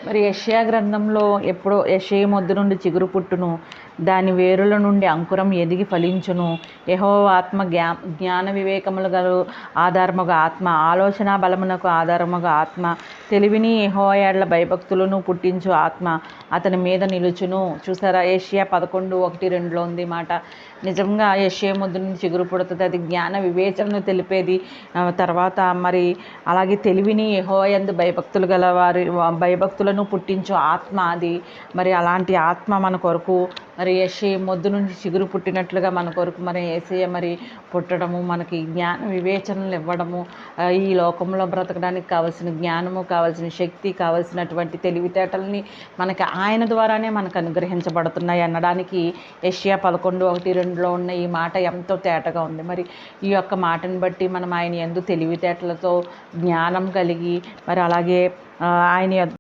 మరి యెషయా గ్రంథంలో ఎప్పుడో యెషయా మొద్దు నుండి చిగురు పుట్టును, దాని వేరుల నుండి అంకురం ఎదిగి ఫలించును. యెహోవా ఆత్మ జ్ఞాన వివేకములు గల ఆధారముగా ఆత్మ, ఆలోచన బలమునకు ఆధారముగా ఆత్మ, తెలివిని యెహోవా యెడల భయభక్తులను పుట్టించు ఆత్మ అతని మీద నిలుచును. చూసారా, యెషయా 11:1-2 ఉంది మాట. నిజంగా యెషయా మొద్దు నుండి చిగురు పుడుతుంది. అది జ్ఞాన వివేచనను తెలిపేది. తర్వాత మరి అలాగే తెలివిని యెహోవా యందు భయభక్తులు గల వారి భయభక్తులను పుట్టించు ఆత్మ అది. మరి అలాంటి ఆత్మ మన కొరకు మరి యెషయా మొద్దు నుండి చిగురు పుట్టినట్లుగా మన కొరకు మరి యేసయ్య మరి పుట్టడము, మనకి జ్ఞాన వివేచనలు ఇవ్వడము, ఈ లోకంలో బ్రతకడానికి కావలసిన జ్ఞానము, కావలసిన శక్తి, కావలసినటువంటి తెలివితేటల్ని మనకి ఆయన ద్వారానే మనకు అనుగ్రహించబడుతున్నాయి అనడానికి యెషయా 11:1-2 ఉన్న ఈ మాట ఎంతో తేటగా ఉంది. మరి ఈ యొక్క మాటను బట్టి మనం ఆయన యందు తెలివితేటలతో జ్ఞానం కలిగి మరి అలాగే ఆయన